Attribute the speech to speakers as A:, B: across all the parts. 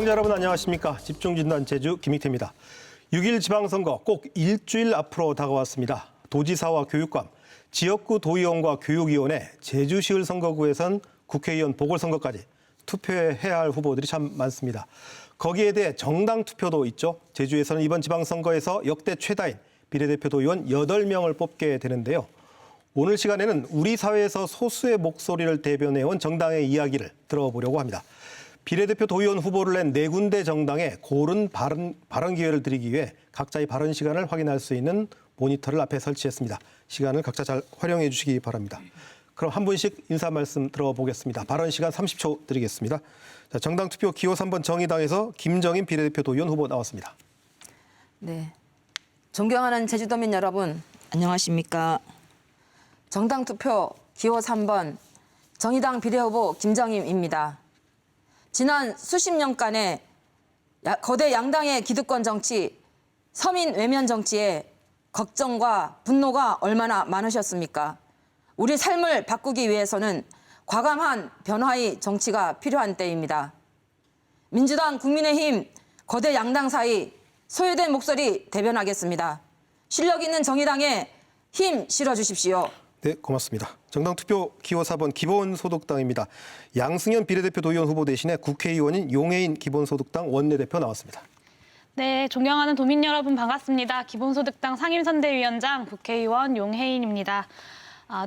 A: 시청자 여러분 안녕하십니까. 집중진단 제주 김익태입니다. 6일 지방선거 꼭 일주일 앞으로 다가왔습니다. 도지사와 교육감, 지역구 도의원과 교육위원회, 제주시을 선거구에선 국회의원 보궐선거까지 투표해야 할 후보들이 참 많습니다. 거기에 대해 정당 투표도 있죠. 제주에서는 이번 지방선거에서 역대 최다인 비례대표 도의원 8명을 뽑게 되는데요. 오늘 시간에는 우리 사회에서 소수의 목소리를 대변해온 정당의 이야기를 들어보려고 합니다. 비례대표 도의원 후보를 낸 4군데 정당에 고른 발언 기회를 드리기 위해 각자의 발언 시간을 확인할 수 있는 모니터를 앞에 설치했습니다. 시간을 각자 잘 활용해 주시기 바랍니다. 그럼 한 분씩 인사 말씀 들어보겠습니다. 발언 시간 30초 드리겠습니다. 자, 정당 투표 기호 3번 정의당에서 김정인 비례대표 도의원 후보 나왔습니다.
B: 네, 존경하는 제주도민 여러분, 안녕하십니까. 정당 투표 기호 3번 정의당 비례후보 김정임입니다. 지난 수십 년간의 거대 양당의 기득권 정치, 서민 외면 정치에 걱정과 분노가 얼마나 많으셨습니까? 우리 삶을 바꾸기 위해서는 과감한 변화의 정치가 필요한 때입니다. 민주당, 국민의힘, 거대 양당 사이 소외된 목소리 대변하겠습니다. 실력 있는 정의당에 힘 실어주십시오.
A: 네, 고맙습니다. 정당 투표 기호 4번 기본소득당입니다. 양승현 비례대표 도의원 후보 대신에 국회의원인 용해인 기본소득당 원내대표 나왔습니다.
C: 네, 존경하는 도민 여러분 반갑습니다. 기본소득당 상임선대위원장 국회의원 용해인입니다.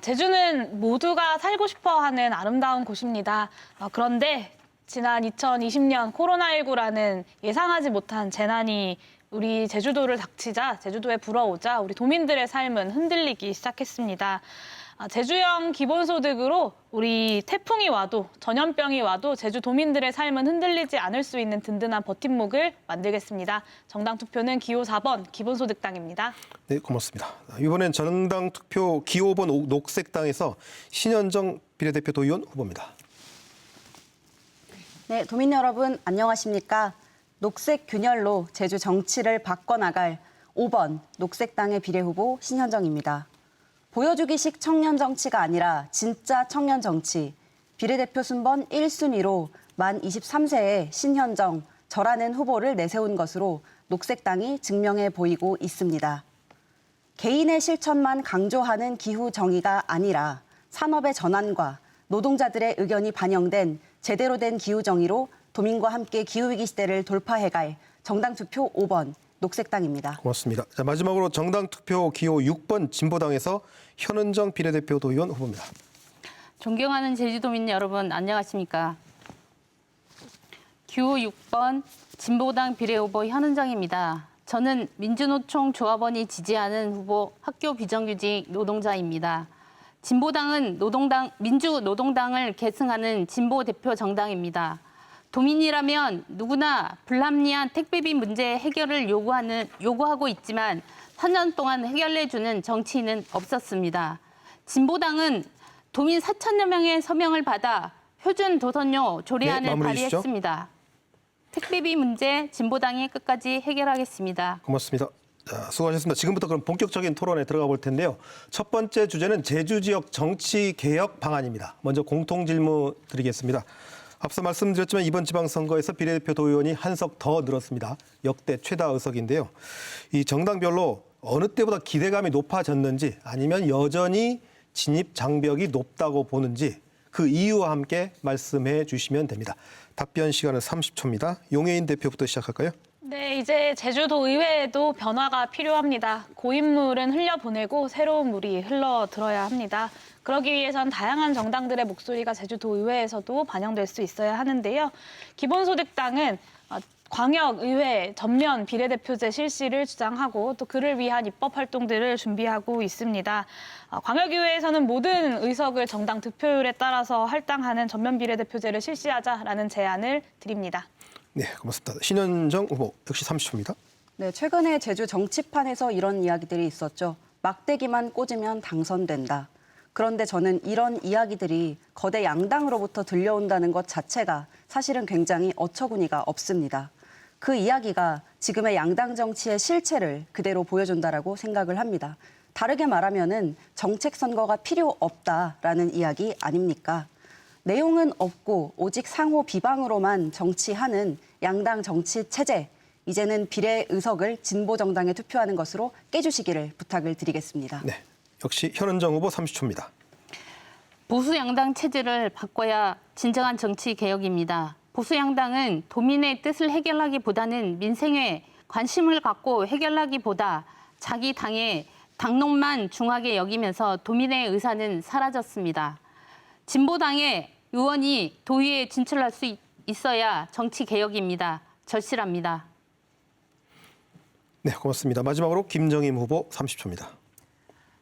C: 제주는 모두가 살고 싶어하는 아름다운 곳입니다. 그런데 지난 2020년 코로나19라는 예상하지 못한 재난이 우리 제주도를 닥치자, 제주도에 불어오자 우리 도민들의 삶은 흔들리기 시작했습니다. 제주형 기본소득으로 우리 태풍이 와도 전염병이 와도 제주 도민들의 삶은 흔들리지 않을 수 있는 든든한 버팀목을 만들겠습니다. 정당 투표는 기호 4번 기본소득당입니다.
A: 네, 고맙습니다. 이번엔 정당 투표 기호 5번 녹색당에서 신현정 비례대표 도의원 후보입니다.
D: 네, 도민 여러분 안녕하십니까. 녹색 균열로 제주 정치를 바꿔나갈 5번 녹색당의 비례후보 신현정입니다. 보여주기식 청년 정치가 아니라 진짜 청년 정치, 비례대표 순번 1순위로 만 23세의 신현정, 저라는 후보를 내세운 것으로 녹색당이 증명해 보이고 있습니다. 개인의 실천만 강조하는 기후 정의가 아니라 산업의 전환과 노동자들의 의견이 반영된 제대로 된 기후 정의로 도민과 함께 기후위기 시대를 돌파해갈 정당 투표 5번 녹색당입니다.
A: 고맙습니다. 자, 마지막으로 정당 투표 기호 6번 진보당에서 현은정 비례대표 도의원 후보입니다.
E: 존경하는 제주도민 여러분 안녕하십니까. 기호 6번 진보당 비례후보 현은정입니다. 저는 민주노총 조합원이 지지하는 후보 학교 비정규직 노동자입니다. 진보당은 민주노동당을 계승하는 진보 대표 정당입니다. 도민이라면 누구나 불합리한 택배비 문제 해결을 요구하고 있지만 4년 동안 해결해주는 정치인은 없었습니다. 진보당은 도민 4천여 명의 서명을 받아 표준 도선료 조례안을 발의했습니다. 택배비 문제 진보당이 끝까지 해결하겠습니다.
A: 고맙습니다. 자, 수고하셨습니다. 지금부터 그럼 본격적인 토론에 들어가 볼 텐데요. 첫 번째 주제는 제주 지역 정치 개혁 방안입니다. 먼저 공통 질문 드리겠습니다. 앞서 말씀드렸지만 이번 지방선거에서 비례대표 도의원이 한 석 더 늘었습니다. 역대 최다 의석인데요. 이 정당별로 어느 때보다 기대감이 높아졌는지 아니면 여전히 진입 장벽이 높다고 보는지 그 이유와 함께 말씀해 주시면 됩니다. 답변 시간은 30초입니다. 용해인 대표부터 시작할까요?
C: 네, 이제 제주도 의회에도 변화가 필요합니다. 고인물은 흘려보내고 새로운 물이 흘러들어야 합니다. 그러기 위해선 다양한 정당들의 목소리가 제주도 의회에서도 반영될 수 있어야 하는데요. 기본소득당은 광역의회 전면 비례대표제 실시를 주장하고 또 그를 위한 입법 활동들을 준비하고 있습니다. 광역의회에서는 모든 의석을 정당 득표율에 따라서 할당하는 전면 비례대표제를 실시하자라는 제안을 드립니다.
A: 네, 고맙습니다. 신현정 후보 역시 30초입니다.
D: 네, 최근에 제주 정치판에서 이런 이야기들이 있었죠. 막대기만 꽂으면 당선된다. 그런데 저는 이런 이야기들이 거대 양당으로부터 들려온다는 것 자체가 사실은 굉장히 어처구니가 없습니다. 그 이야기가 지금의 양당 정치의 실체를 그대로 보여준다라고 생각을 합니다. 다르게 말하면은 정책 선거가 필요 없다라는 이야기 아닙니까? 내용은 없고 오직 상호 비방으로만 정치하는 양당 정치 체제, 이제는 비례 의석을 진보 정당에 투표하는 것으로 깨주시기를 부탁을 드리겠습니다.
A: 네, 역시 현은정 후보 30초입니다.
E: 보수 양당 체제를 바꿔야 진정한 정치 개혁입니다. 보수 양당은 도민의 뜻을 해결하기보다는 민생에 관심을 갖고 해결하기보다 자기 당의 당론만 중하게 여기면서 도민의 의사는 사라졌습니다. 진보당의 의원이 도의회에 진출할 수 있어야 정치 개혁입니다. 절실합니다.
A: 네, 고맙습니다. 마지막으로 김정임 후보 30초입니다.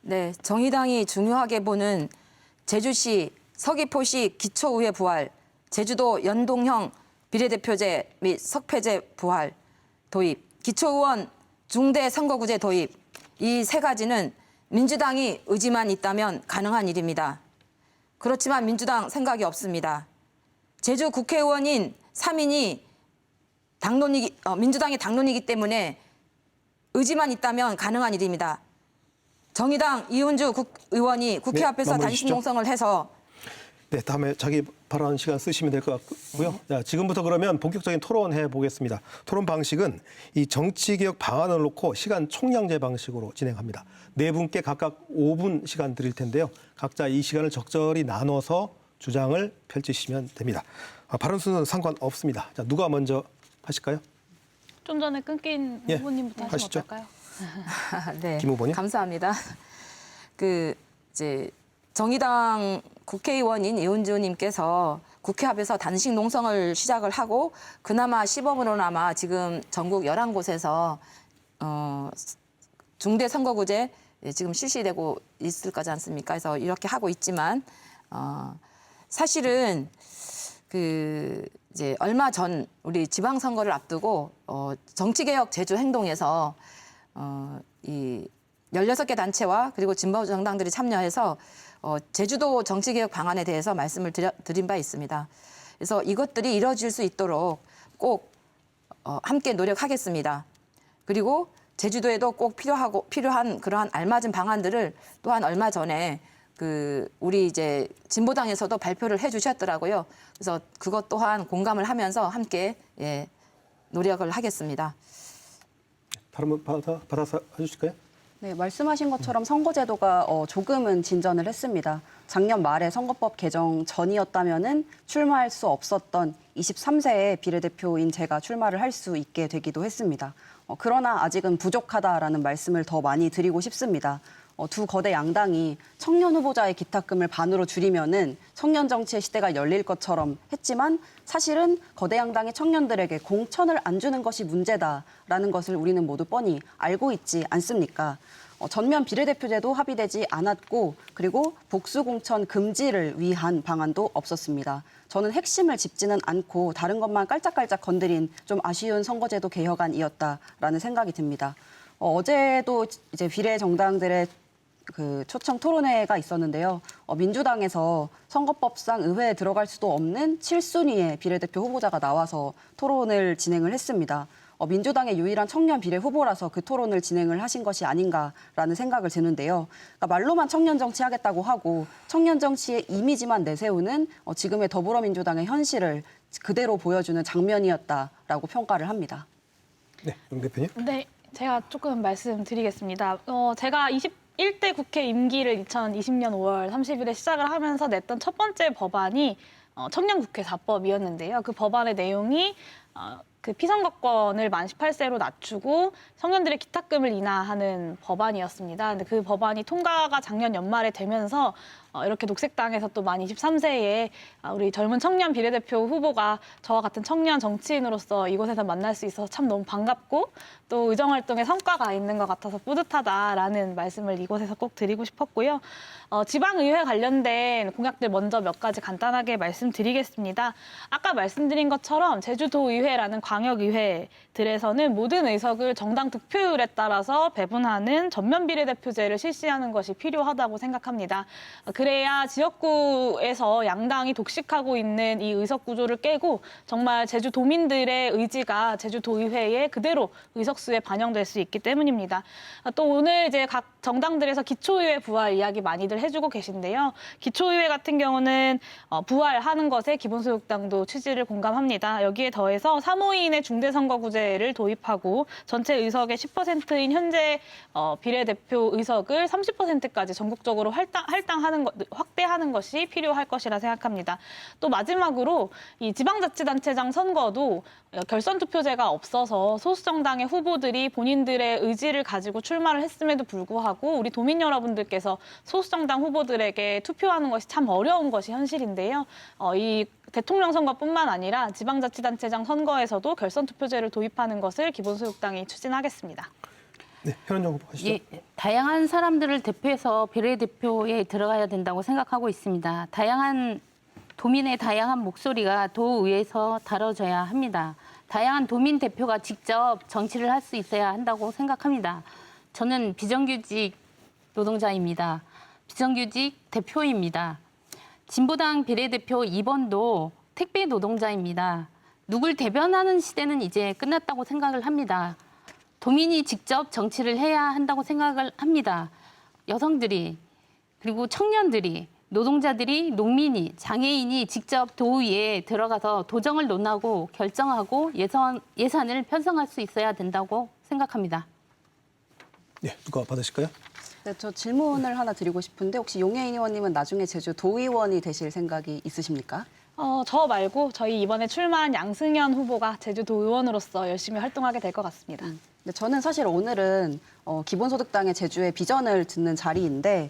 B: 네, 정의당이 중요하게 보는 제주시 서귀포시 기초의회 부활, 제주도 연동형 비례대표제 및 석패제 부활 도입, 기초의원 중대 선거구제 도입, 이 세 가지는 민주당이 의지만 있다면 가능한 일입니다. 그렇지만 민주당 생각이 없습니다. 제주 국회의원인 3인이 민주당의 당론이기 때문에 의지만 있다면 가능한 일입니다. 정의당 이은주 의원이 국회
A: 네,
B: 앞에서
A: 마무리
B: 단식
A: 주시죠.
B: 농성을 해서
A: 네, 다음에 자기 발언 시간 쓰시면 될 것 같고요. 자, 지금부터 그러면 본격적인 토론 해보겠습니다. 토론 방식은 이 정치개혁 방안을 놓고 시간 총량제 방식으로 진행합니다. 네 분께 각각 5분 시간 드릴 텐데요. 각자 이 시간을 적절히 나눠서 주장을 펼치시면 됩니다. 발언 순서는 상관없습니다. 자, 누가 먼저 하실까요?
C: 좀 전에 끊긴
A: 예,
C: 후보님부터 하시면
A: 하시죠.
C: 어떨까요?
B: 네,
A: 김 후보님.
B: 감사합니다. 이제 정의당 국회의원인 이은주님께서 국회 앞에서 단식 농성을 시작을 하고 그나마 시범으로나마 지금 전국 11곳에서 중대 선거구제 지금 실시되고 있을 거지 않습니까? 그래서 이렇게 하고 있지만 사실은 이제 얼마 전 우리 지방선거를 앞두고 정치개혁 제주 행동에서 이 16개 단체와 그리고 진보 정당들이 참여해서 제주도 정치개혁 방안에 대해서 말씀을 드린 바 있습니다. 그래서 이것들이 이루어질 수 있도록 꼭 함께 노력하겠습니다. 그리고 제주도에도 꼭 필요한 그러한 알맞은 방안들을 또한 얼마 전에 우리 이제 진보당에서도 발표를 해주셨더라고요. 그래서 그것 또한 공감을 하면서 함께 노력을 하겠습니다.
A: 발언 받아서 해주실까요?
D: 네, 말씀하신 것처럼 선거제도가 조금은 진전을 했습니다. 작년 말에 선거법 개정 전이었다면은 출마할 수 없었던 23세의 비례대표인 제가 출마를 할 수 있게 되기도 했습니다. 그러나 아직은 부족하다라는 말씀을 더 많이 드리고 싶습니다. 두 거대 양당이 청년 후보자의 기탁금을 반으로 줄이면은 청년 정치의 시대가 열릴 것처럼 했지만 사실은 거대 양당이 청년들에게 공천을 안 주는 것이 문제다라는 것을 우리는 모두 뻔히 알고 있지 않습니까? 전면 비례대표제도 합의되지 않았고 그리고 복수 공천 금지를 위한 방안도 없었습니다. 저는 핵심을 짚지는 않고 다른 것만 깔짝깔짝 건드린 좀 아쉬운 선거제도 개혁안이었다라는 생각이 듭니다. 어제도 이제 비례 정당들의 초청 토론회가 있었는데요. 민주당에서 선거법상 의회에 들어갈 수도 없는 7순위의 비례대표 후보자가 나와서 토론을 진행을 했습니다. 민주당의 유일한 청년 비례 후보라서 그 토론을 진행을 하신 것이 아닌가라는 생각을 드는데요. 그러니까 말로만 청년 정치하겠다고 하고 청년 정치의 이미지만 내세우는 지금의 더불어민주당의 현실을 그대로 보여주는 장면이었다라고 평가를 합니다.
A: 네, 용 대표님.
C: 네, 제가 조금 말씀드리겠습니다. 제가 21대 국회 임기를 2020년 5월 30일에 시작을 하면서 냈던 첫 번째 법안이 청년국회 4법이었는데요. 그 법안의 내용이 그 피선거권을 만 18세로 낮추고 청년들의 기탁금을 인하하는 법안이었습니다. 근데 그 법안이 통과가 작년 연말에 되면서 이렇게 녹색당에서 또 만 23세에 우리 젊은 청년 비례대표 후보가 저와 같은 청년 정치인으로서 이곳에서 만날 수 있어서 참 너무 반갑고 또 의정활동에 성과가 있는 것 같아서 뿌듯하다라는 말씀을 이곳에서 꼭 드리고 싶었고요. 지방의회 관련된 공약들 먼저 몇 가지 간단하게 말씀드리겠습니다. 아까 말씀드린 것처럼 제주도의회라는 광역의회들에서는 모든 의석을 정당 득표율에 따라서 배분하는 전면 비례대표제를 실시하는 것이 필요하다고 생각합니다. 그래야 지역구에서 양당이 독식하고 있는 이 의석 구조를 깨고 정말 제주도민들의 의지가 제주도의회에 그대로 의석수에 반영될 수 있기 때문입니다. 또 오늘 이제 각 정당들에서 기초의회 부활 이야기 많이들 해주고 계신데요. 기초의회 같은 경우는 부활하는 것에 기본소득당도 취지를 공감합니다. 여기에 더해서 사무위인의 중대선거구제를 도입하고 전체 의석의 10%인 현재 비례대표 의석을 30%까지 전국적으로 확대하는 것이 필요할 것이라 생각합니다. 또 마지막으로 이 지방자치단체장 선거도 결선투표제가 없어서 소수정당의 후보들이 본인들의 의지를 가지고 출마를 했음에도 불구하고 우리 도민 여러분들께서 소수정당 후보들에게 투표하는 것이 참 어려운 것이 현실인데요. 이 대통령 선거뿐만 아니라 지방자치단체장 선거에서도 결선투표제를 도입하는 것을 기본소득당이 추진하겠습니다.
A: 네, 현은정 후보 하시죠.
E: 예, 다양한 사람들을 대표해서 비례대표에 들어가야 된다고 생각하고 있습니다. 도민의 다양한 목소리가 도의회에서 다뤄져야 합니다. 다양한 도민 대표가 직접 정치를 할 수 있어야 한다고 생각합니다. 저는 비정규직 노동자입니다. 비정규직 대표입니다. 진보당 비례대표 2번도 택배 노동자입니다. 누굴 대변하는 시대는 이제 끝났다고 생각을 합니다. 도민이 직접 정치를 해야 한다고 생각을 합니다. 여성들이, 그리고 청년들이, 노동자들이, 농민이, 장애인이 직접 도의회에 들어가서 도정을 논하고 결정하고 예산을 편성할 수 있어야 된다고 생각합니다.
A: 네, 누가 받으실까요?
D: 네, 저 질문을 하나 드리고 싶은데 혹시 용혜인 의원님은 나중에 제주 도의원이 되실 생각이 있으십니까?
C: 저 말고 저희 이번에 출마한 양승현 후보가 제주도 의원으로서 열심히 활동하게 될 것 같습니다.
D: 네, 저는 사실 오늘은 기본소득당의 제주의 비전을 듣는 자리인데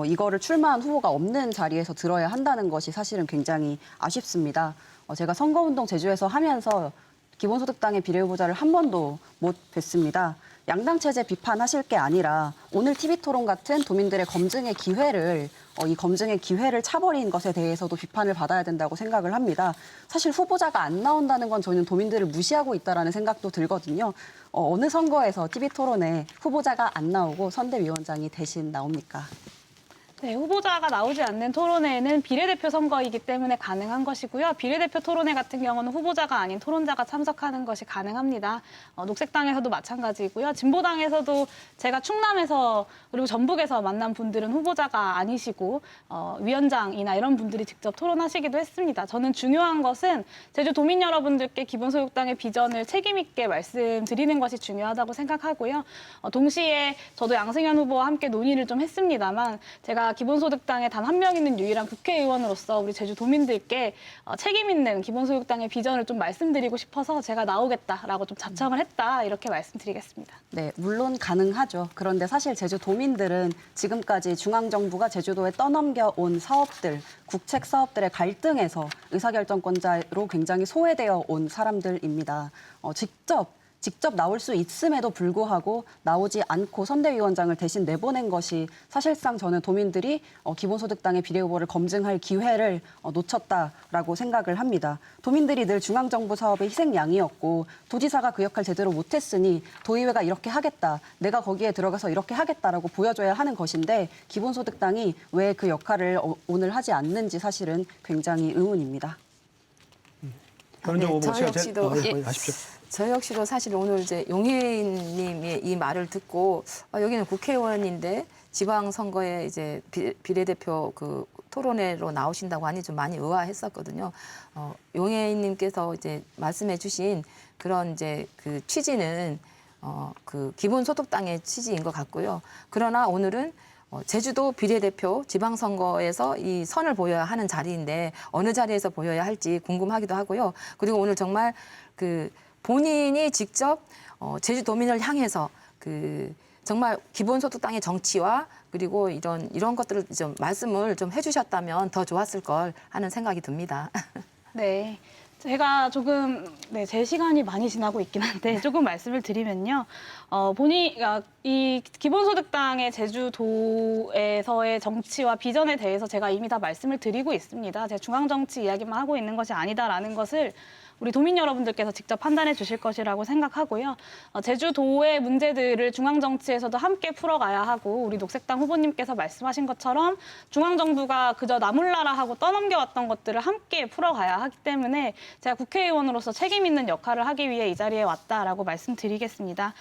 D: 이거를 출마한 후보가 없는 자리에서 들어야 한다는 것이 사실은 굉장히 아쉽습니다. 제가 선거운동 제주에서 하면서 기본소득당의 비례후보자를 한 번도 못 뵀습니다. 양당 체제 비판하실 게 아니라 오늘 TV토론 같은 도민들의 검증의 기회를 이 검증의 기회를 차버린 것에 대해서도 비판을 받아야 된다고 생각을 합니다. 사실 후보자가 안 나온다는 건 저희는 도민들을 무시하고 있다라는 생각도 들거든요. 어느 선거에서 TV토론에 후보자가 안 나오고 선대위원장이 대신 나옵니까?
C: 네, 후보자가 나오지 않는 토론회는 비례대표 선거이기 때문에 가능한 것이고요. 비례대표 토론회 같은 경우는 후보자가 아닌 토론자가 참석하는 것이 가능합니다. 녹색당에서도 마찬가지고요. 진보당에서도 제가 충남에서 그리고 전북에서 만난 분들은 후보자가 아니시고 위원장이나 이런 분들이 직접 토론하시기도 했습니다. 저는 중요한 것은 제주 도민 여러분들께 기본소득당의 비전을 책임 있게 말씀드리는 것이 중요하다고 생각하고요. 동시에 저도 양승현 후보와 함께 논의를 좀 했습니다만 제가 기본소득당에 단 한 명 있는 유일한 국회의원으로서 우리 제주 도민들께 책임 있는 기본소득당의 비전을 좀 말씀드리고 싶어서 제가 나오겠다라고 좀 자청을 했다 이렇게 말씀드리겠습니다.
D: 네, 물론 가능하죠. 그런데 사실 제주 도민들은 지금까지 중앙정부가 제주도에 떠넘겨 온 사업들, 국책 사업들의 갈등에서 의사결정권자로 굉장히 소외되어 온 사람들입니다. 직접 나올 수 있음에도 불구하고 나오지 않고 선대위원장을 대신 내보낸 것이 사실상 저는 도민들이 기본소득당의 비례후보를 검증할 기회를 놓쳤다라고 생각을 합니다. 도민들이 늘 중앙정부 사업의 희생양이었고 도지사가 그 역할 제대로 못했으니 도의회가 이렇게 하겠다, 내가 거기에 들어가서 이렇게 하겠다라고 보여줘야 하는 것인데 기본소득당이 왜 그 역할을 오늘 하지 않는지 사실은 굉장히 의문입니다.
A: 현은정 후보
B: 저
A: 시간 하십시오.
B: 저 역시도 사실 오늘 이제 용혜인 님의 이 말을 듣고 여기는 국회의원인데 지방선거에 이제 비례대표 그 토론회로 나오신다고 하니 좀 많이 의아했었거든요. 용혜인 님께서 이제 말씀해 주신 그런 이제 그 취지는 그 기본소득당의 취지인 것 같고요. 그러나 오늘은 제주도 비례대표 지방선거에서 이 선을 보여야 하는 자리인데 어느 자리에서 보여야 할지 궁금하기도 하고요. 그리고 오늘 정말 그 본인이 직접 제주도민을 향해서 그 정말 기본소득당의 정치와 그리고 이런 것들을 좀 말씀을 좀 해주셨다면 더 좋았을 걸 하는 생각이 듭니다.
C: 네. 제가 조금 제 시간이 많이 지나고 있긴 한데 조금 말씀을 드리면요. 이 기본소득당의 제주도에서의 정치와 비전에 대해서 제가 이미 다 말씀을 드리고 있습니다. 제가 중앙정치 이야기만 하고 있는 것이 아니다라는 것을 우리 도민 여러분들께서 직접 판단해 주실 것이라고 생각하고요. 제주도의 문제들을 중앙정치에서도 함께 풀어가야 하고 우리 녹색당 후보님께서 말씀하신 것처럼 중앙정부가 그저 나몰라라 하고 떠넘겨왔던 것들을 함께 풀어가야 하기 때문에 제가 국회의원으로서 책임 있는 역할을 하기 위해 이 자리에 왔다라고 말씀드리겠습니다.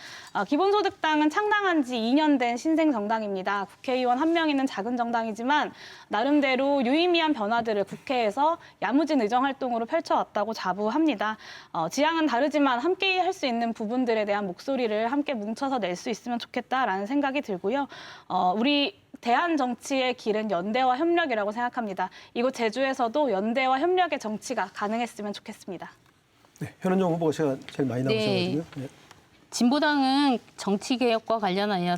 C: 기본소득당은 창당한 지 2년 된 신생 정당입니다. 국회의원 한 명 있는 작은 정당이지만 나름대로 유의미한 변화들을 국회에서 야무진 의정 활동으로 펼쳐왔다고 자부합니다. 지향은 다르지만 함께 할 수 있는 부분들에 대한 목소리를 함께 뭉쳐서 낼 수 있으면 좋겠다라는 생각이 들고요. 우리 대한 정치의 길은 연대와 협력이라고 생각합니다. 이곳 제주에서도 연대와 협력의 정치가 가능했으면 좋겠습니다.
A: 네, 현은정 후보가 제가 제일 많이 나오셔가지고요. 네.
E: 진보당은 정치 개혁과 관련하여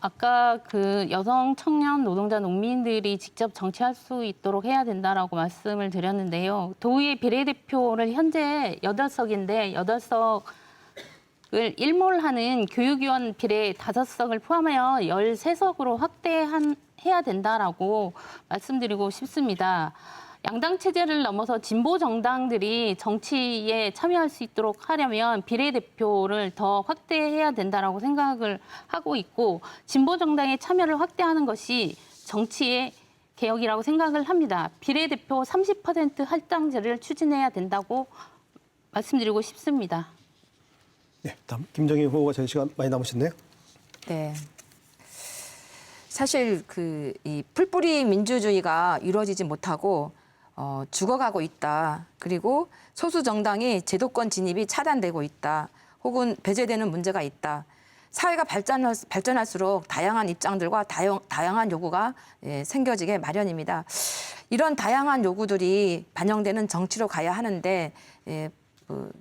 E: 아까 그 여성, 청년, 노동자, 농민들이 직접 정치할 수 있도록 해야 된다라고 말씀을 드렸는데요. 도의회 비례대표를 현재 8석인데 8석을 일몰하는 교육위원 비례 5석을 포함하여 13석으로 확대해야 된다라고 말씀드리고 싶습니다. 양당 체제를 넘어서 진보 정당들이 정치에 참여할 수 있도록 하려면 비례대표를 더 확대해야 된다라고 생각을 하고 있고 진보 정당의 참여를 확대하는 것이 정치의 개혁이라고 생각을 합니다. 비례대표 30% 할당제를 추진해야 된다고 말씀드리고 싶습니다.
A: 네, 다음 김정희 후보가 제일 시간 많이 남으셨네요.
B: 네. 사실 이 풀뿌리 민주주의가 이루어지지 못하고 죽어가고 있다. 그리고 소수 정당이 제도권 진입이 차단되고 있다. 혹은 배제되는 문제가 있다. 사회가 발전할수록 다양한 입장들과 다양한 요구가 생겨지게 마련입니다. 이런 다양한 요구들이 반영되는 정치로 가야 하는데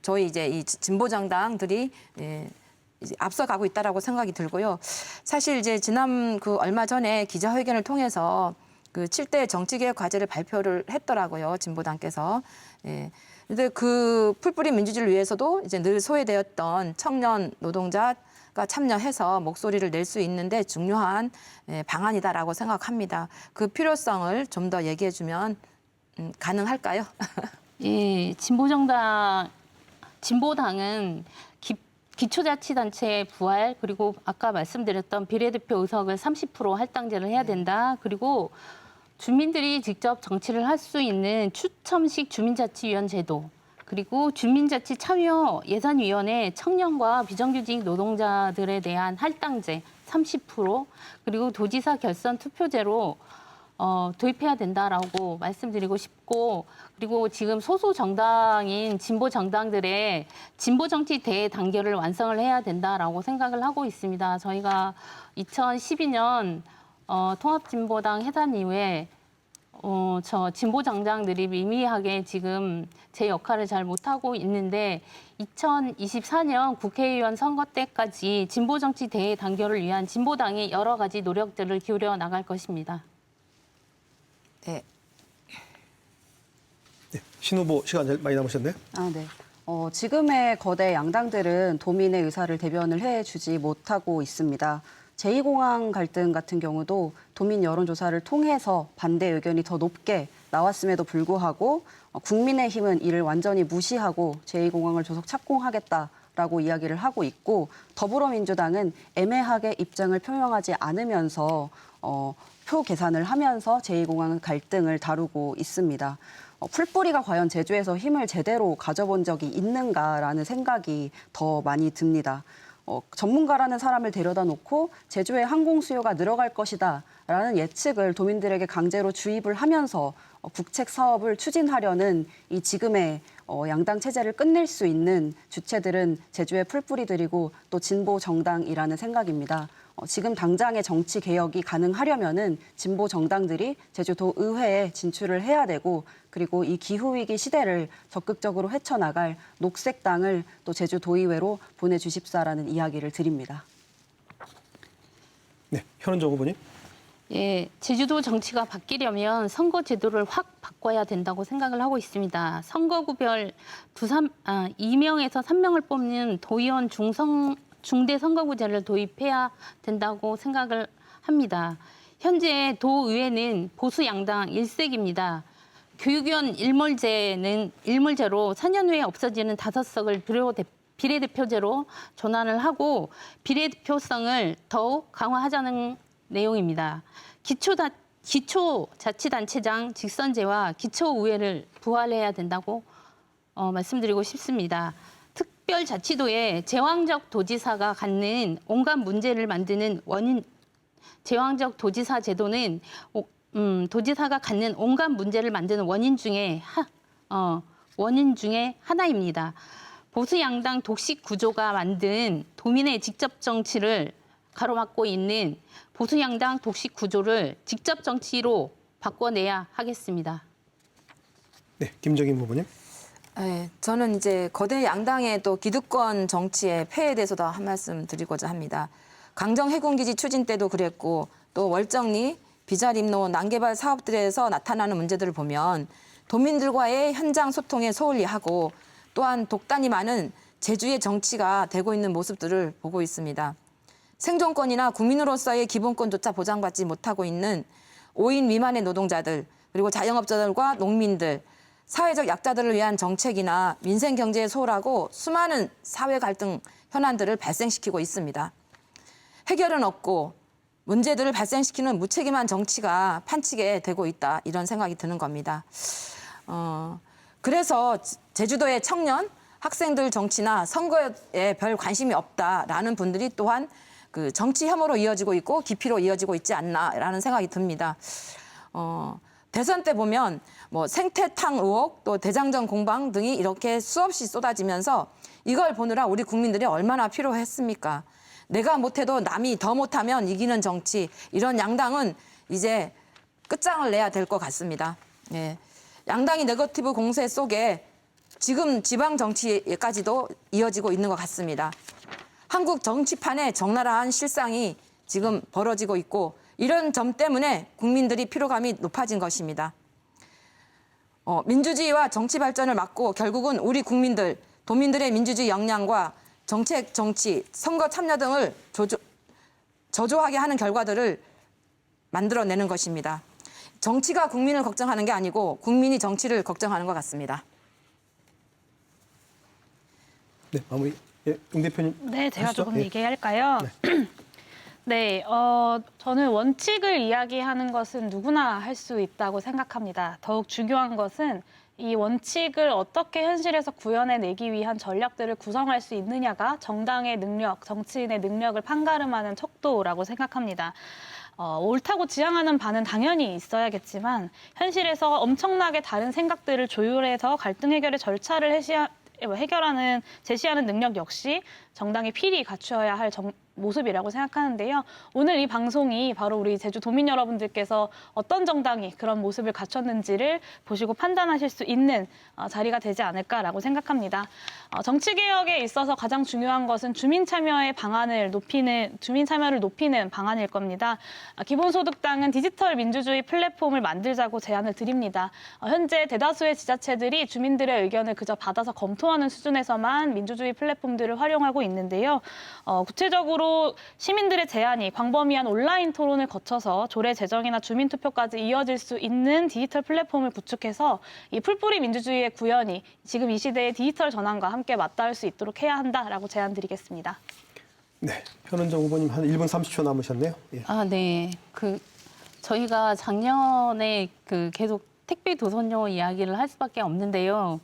B: 저희 이제 이 진보 정당들이 이제 앞서가고 있다라고 생각이 들고요. 사실 이제 지난 얼마 전에 기자회견을 통해서 7대 정치개혁 과제를 발표를 했더라고요. 진보당께서. 근데 그 풀뿌리 민주주의를 위해서도 이제 늘 소외되었던 청년 노동자가 참여해서 목소리를 낼 수 있는데 중요한 방안이다라고 생각합니다. 그 필요성을 좀 더 얘기해 주면 가능할까요?
E: 예, 진보당은 기초자치단체의 부활, 그리고 아까 말씀드렸던 비례대표 의석을 30% 할당제를 해야 된다. 그리고 주민들이 직접 정치를 할 수 있는 추첨식 주민자치위원 제도, 그리고 주민자치 참여 예산위원회 청년과 비정규직 노동자들에 대한 할당제 30%, 그리고 도지사 결선 투표제로 도입해야 된다라고 말씀드리고 싶고, 그리고 지금 소수 정당인 진보 정당들의 진보 정치 대단결을 완성을 해야 된다라고 생각을 하고 있습니다. 저희가 2012년 통합진보당 해산 이후에 저 진보 정당들이 미미하게 지금 제 역할을 잘 못하고 있는데 2024년 국회의원 선거 때까지 진보 정치 대단결을 위한 진보당의 여러 가지 노력들을 기울여 나갈 것입니다.
B: 네.
A: 네, 신 후보 시간 제일 많이 남으셨네요.
D: 네. 지금의 거대 양당들은 도민의 의사를 대변을 해주지 못하고 있습니다. 제2공항 갈등 같은 경우도 도민 여론조사를 통해서 반대 의견이 더 높게 나왔음에도 불구하고 국민의힘은 이를 완전히 무시하고 제2공항을 조속 착공하겠다라고 이야기를 하고 있고, 더불어민주당은 애매하게 입장을 표명하지 않으면서 표 계산을 하면서 제2공항 갈등을 다루고 있습니다. 풀뿌리가 과연 제주에서 힘을 제대로 가져본 적이 있는가라는 생각이 더 많이 듭니다. 전문가라는 사람을 데려다 놓고 제주의 항공 수요가 늘어갈 것이다라는 예측을 도민들에게 강제로 주입을 하면서 국책 사업을 추진하려는 이 지금의 양당 체제를 끝낼 수 있는 주체들은 제주의 풀뿌리들이고 또 진보 정당이라는 생각입니다. 지금 당장의 정치 개혁이 가능하려면은 진보 정당들이 제주도 의회에 진출을 해야 되고, 그리고 이 기후위기 시대를 적극적으로 헤쳐나갈 녹색당을 또 제주도의회로 보내주십사라는 이야기를 드립니다.
A: 네, 현은정 후보님.
E: 예, 제주도 정치가 바뀌려면 선거 제도를 확 바꿔야 된다고 생각을 하고 있습니다. 선거구별 2명에서 3명을 뽑는 도의원 중대 선거구제를 도입해야 된다고 생각을 합니다. 현재 도의회는 보수 양당 1색입니다. 교육위원 일몰제로 4년 후에 없어지는 5석을 비례대표제로 전환을 하고 비례대표성을 더욱 강화하자는 내용입니다. 기초자치단체장 직선제와 기초의회를 부활해야 된다고 말씀드리고 싶습니다. 특별자치도에 제왕적 도지사가 갖는 온갖 문제를 만드는 제왕적 도지사 제도는 도지사가 갖는 온갖 문제를 만드는 원인 중에 하나입니다. 보수 양당 독식 구조가 만든 도민의 직접 정치를 가로막고 있는 보수 양당 독식 구조를 직접 정치로 바꿔내야 하겠습니다.
A: 네, 김정인 후보님.
B: 네, 저는 이제 거대 양당의 또 기득권 정치의 폐해에 대해서도 한 말씀 드리고자 합니다. 강정 해군기지 추진 때도 그랬고 또 월정리, 비자림로, 난개발 사업들에서 나타나는 문제들을 보면 도민들과의 현장 소통에 소홀히 하고 또한 독단이 많은 제주의 정치가 되고 있는 모습들을 보고 있습니다. 생존권이나 국민으로서의 기본권조차 보장받지 못하고 있는 5인 미만의 노동자들, 그리고 자영업자들과 농민들, 사회적 약자들을 위한 정책이나 민생 경제에 소홀하고 수많은 사회 갈등 현안들을 발생시키고 있습니다. 해결은 없고 문제들을 발생시키는 무책임한 정치가 판치게 되고 있다, 이런 생각이 드는 겁니다. 그래서 제주도의 청년, 학생들 정치나 선거에 별 관심이 없다라는 분들이 또한 그 정치 혐오로 이어지고 있고 기피로 이어지고 있지 않나라는 생각이 듭니다. 대선 때 보면 뭐 생태탕 의혹, 또 대장정 공방 등이 이렇게 수없이 쏟아지면서 이걸 보느라 우리 국민들이 얼마나 피로했습니까? 내가 못해도 남이 더 못하면 이기는 정치, 이런 양당은 이제 끝장을 내야 될 것 같습니다. 예. 양당이 네거티브 공세 속에 지금 지방 정치까지도 이어지고 있는 것 같습니다. 한국 정치판에 적나라한 실상이 지금 벌어지고 있고 이런 점 때문에 국민들이 피로감이 높아진 것입니다. 민주주의와 정치 발전을 막고 결국은 우리 국민들, 도민들의 민주주의 역량과 정책, 정치, 선거 참여 등을 저조하게 하는 결과들을 만들어내는 것입니다. 정치가 국민을 걱정하는 게 아니고 국민이 정치를 걱정하는 것 같습니다.
A: 네, 마무리. 예, 용 대표님.
C: 네, 제가
A: 하시죠?
C: 조금
A: 예.
C: 얘기할까요? 네, 저는 원칙을 이야기하는 것은 누구나 할 수 있다고 생각합니다. 더욱 중요한 것은 이 원칙을 어떻게 현실에서 구현해내기 위한 전략들을 구성할 수 있느냐가 정당의 능력, 정치인의 능력을 판가름하는 척도라고 생각합니다. 옳다고 지향하는 바는 당연히 있어야겠지만 현실에서 엄청나게 다른 생각들을 조율해서 갈등 해결의 절차를 제시하는 능력 역시 정당이 필히 갖추어야 할 모습이라고 생각하는데요. 오늘 이 방송이 바로 우리 제주 도민 여러분들께서 어떤 정당이 그런 모습을 갖췄는지를 보시고 판단하실 수 있는 자리가 되지 않을까라고 생각합니다. 정치개혁에 있어서 가장 중요한 것은 주민 참여를 높이는 방안일 겁니다. 기본소득당은 디지털 민주주의 플랫폼을 만들자고 제안을 드립니다. 현재 대다수의 지자체들이 주민들의 의견을 그저 받아서 검토하는 수준에서만 민주주의 플랫폼들을 활용하고 있는데요. 구체적으로 시민들의 제안이 광범위한 온라인 토론을 거쳐서 조례 제정이나 주민투표까지 이어질 수 있는 디지털 플랫폼을 구축해서 이 풀뿌리 민주주의의 구현이 지금 이 시대의 디지털 전환과 함께 맞닿을 수 있도록 해야 한다라고 제안드리겠습니다.
A: 네, 현은정 후보님 한 1분 30초 남으셨네요. 예.
E: 네. 저희가 작년에 계속 택배 도선료 이야기를 할 수밖에 없는데요.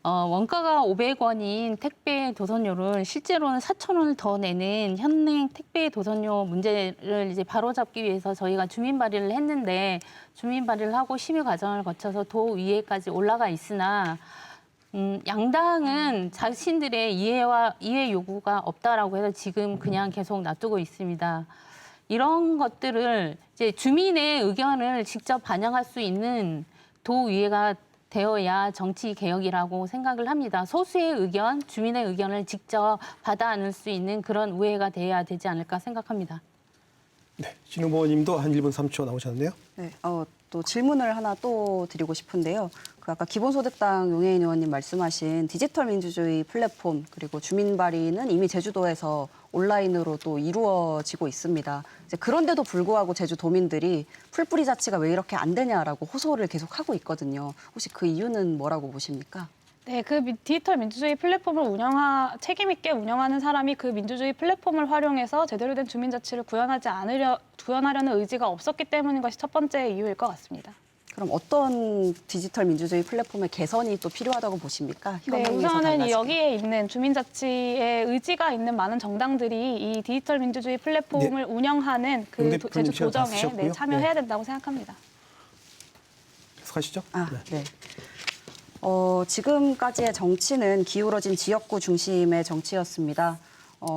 E: 원가가 500원인 택배 도선료를 실제로는 4,000원을 더 내는 현행 택배 도선료 문제를 이제 바로잡기 위해서 저희가 주민 발의를 했는데 주민 발의를 하고 심의 과정을 거쳐서 도의회까지 올라가 있으나 양당은 자신들의 이해 요구가 없다라고 해서 지금 그냥 계속 놔두고 있습니다. 이런 것들을 이제 주민의 의견을 직접 반영할 수 있는 도의회가 되어야 정치 개혁이라고 생각을 합니다. 소수의 의견, 주민의 의견을 직접 받아 안을 수 있는 그런 의회가 돼야 되지 않을까 생각합니다.
A: 네, 신 후보님도 한 1분 3초 남으셨네요.
D: 네, 또 질문을 하나 또 드리고 싶은데요. 그 아까 기본소득당 용해인 의원님 말씀하신 디지털 민주주의 플랫폼 그리고 주민 발의는 이미 제주도에서 온라인으로 또 이루어지고 있습니다. 이제 그런데도 불구하고 제주도민들이 풀뿌리 자치가 왜 이렇게 안 되냐라고 호소를 계속 하고 있거든요. 혹시 그 이유는 뭐라고 보십니까?
C: 네, 그 디지털 민주주의 플랫폼을 책임 있게 운영하는 사람이 그 민주주의 플랫폼을 활용해서 제대로 된 주민자치를 구현하려는 의지가 없었기 때문인 것이 첫 번째 이유일 것 같습니다.
D: 그럼 어떤 디지털 민주주의 플랫폼의 개선이 또 필요하다고 보십니까?
C: 네,
D: 현행에서
C: 우선은
D: 달라지게.
C: 여기에 있는 주민자치의 의지가 있는 많은 정당들이 이 디지털 민주주의 플랫폼을 운영하는 그
A: 용 대표님
C: 제주
A: 시간 다
C: 도정에
A: 쓰셨고요.
C: 참여해야 된다고 생각합니다.
A: 계속하시죠.
D: 네. 지금까지의 정치는 기울어진 지역구 중심의 정치였습니다.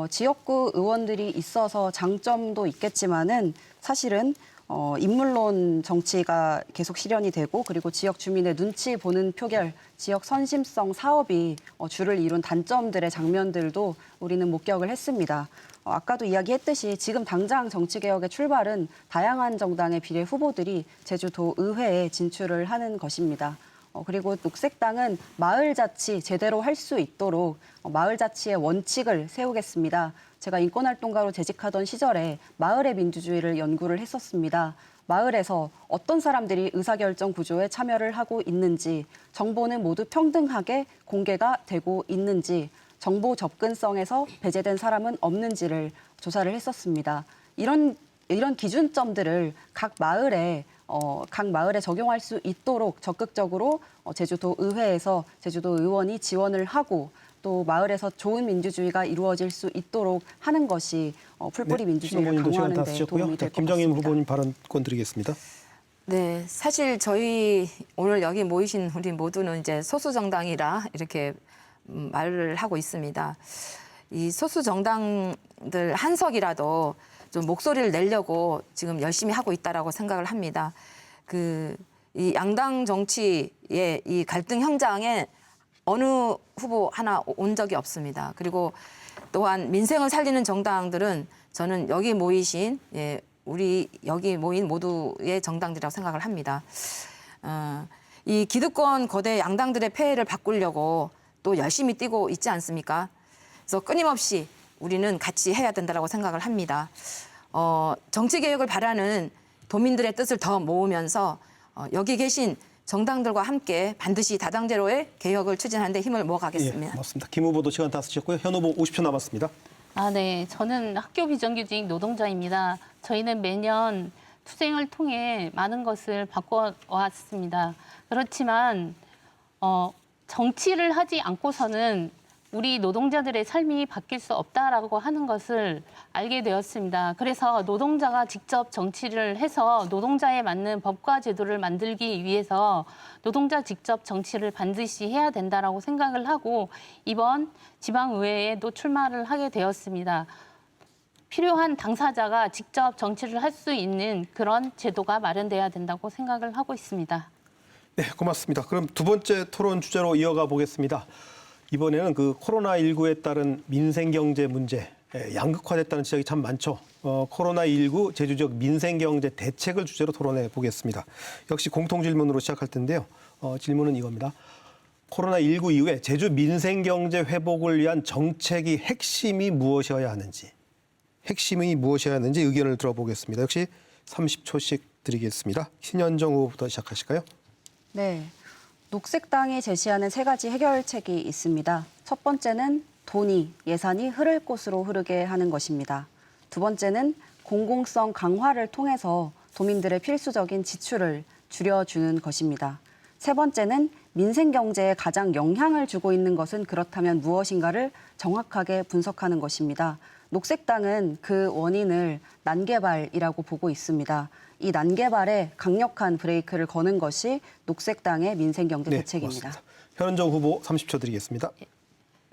D: 지역구 의원들이 있어서 장점도 있겠지만은 사실은 인물론 정치가 계속 실현이 되고 그리고 지역 주민의 눈치 보는 표결, 지역 선심성 사업이 주를 이룬 단점들의 장면들도 우리는 목격을 했습니다. 아까도 이야기했듯이 지금 당장 정치개혁의 출발은 다양한 정당의 비례 후보들이 제주도 의회에 진출을 하는 것입니다. 그리고 녹색당은 마을자치 제대로 할 수 있도록 마을자치의 원칙을 세우겠습니다. 제가 인권활동가로 재직하던 시절에 마을의 민주주의를 연구를 했었습니다. 마을에서 어떤 사람들이 의사결정 구조에 참여를 하고 있는지, 정보는 모두 평등하게 공개가 되고 있는지, 정보 접근성에서 배제된 사람은 없는지를 조사를 했었습니다. 이런 기준점들을 각 마을에 적용할 수 있도록 적극적으로 제주도 의회에서 제주도 의원이 지원을 하고 또 마을에서 좋은 민주주의가 이루어질 수 있도록 하는 것이 풀뿌리 민주주의를
A: 신호부님도 시간
D: 강화하는
A: 다
D: 데
A: 쓰셨고요.
D: 도움이 될 것
A: 김정인
D: 같습니다.
A: 후보님 발언권 드리겠습니다.
B: 네, 사실 저희 오늘 여기 모이신 우리 모두는 이제 소수 정당이라 이렇게 말을 하고 있습니다. 이 소수 정당들 한석이라도 좀 목소리를 내려고 지금 열심히 하고 있다라고 생각을 합니다. 이 양당 정치의 이 갈등 현장에 어느 후보 하나 온 적이 없습니다. 그리고 또한 민생을 살리는 정당들은 저는 여기 모이신 우리 여기 모인 모두의 정당들이라고 생각을 합니다. 이 기득권 거대 양당들의 폐해를 바꾸려고 또 열심히 뛰고 있지 않습니까? 그래서 끊임없이 우리는 같이 해야 된다고 생각을 합니다. 정치 개혁을 바라는 도민들의 뜻을 더 모으면서 여기 계신 정당들과 함께 반드시 다당제로의 개혁을 추진하는 데 힘을 모아가겠습니다.
A: 예, 고맙습니다. 김 후보도 시간 다 쓰셨고요. 현 후보 50초 남았습니다.
E: 네. 저는 학교 비정규직 노동자입니다. 저희는 매년 투쟁을 통해 많은 것을 바꿔왔습니다. 그렇지만 정치를 하지 않고서는 우리 노동자들의 삶이 바뀔 수 없다라고 하는 것을 알게 되었습니다. 그래서 노동자가 직접 정치를 해서 노동자에 맞는 법과 제도를 만들기 위해서 노동자 직접 정치를 반드시 해야 된다라고 생각을 하고 이번 지방의회에도 출마를 하게 되었습니다. 필요한 당사자가 직접 정치를 할 수 있는 그런 제도가 마련돼야 된다고 생각을 하고 있습니다.
A: 네, 고맙습니다. 그럼 두 번째 토론 주제로 이어가 보겠습니다. 이번에는 그 코로나19에 따른 민생경제 문제, 양극화됐다는 지적이 참 많죠. 코로나19 제주적 민생경제 대책을 주제로 토론해 보겠습니다. 역시 공통질문으로 시작할 텐데요. 질문은 이겁니다. 코로나19 이후에 제주 민생경제 회복을 위한 정책의 핵심이 무엇이어야 하는지, 의견을 들어보겠습니다. 역시 30초씩 드리겠습니다. 신현정 후보부터 시작하실까요?
D: 네. 녹색당이 제시하는 세 가지 해결책이 있습니다. 첫 번째는 예산이 흐를 곳으로 흐르게 하는 것입니다. 두 번째는 공공성 강화를 통해서 도민들의 필수적인 지출을 줄여주는 것입니다. 세 번째는 민생경제에 가장 영향을 주고 있는 것은 그렇다면 무엇인가를 정확하게 분석하는 것입니다. 녹색당은 그 원인을 난개발이라고 보고 있습니다. 이 난개발에 강력한 브레이크를 거는 것이 녹색당의 민생경제 대책입니다.
A: 고맙습니다. 현은정 후보 30초 드리겠습니다.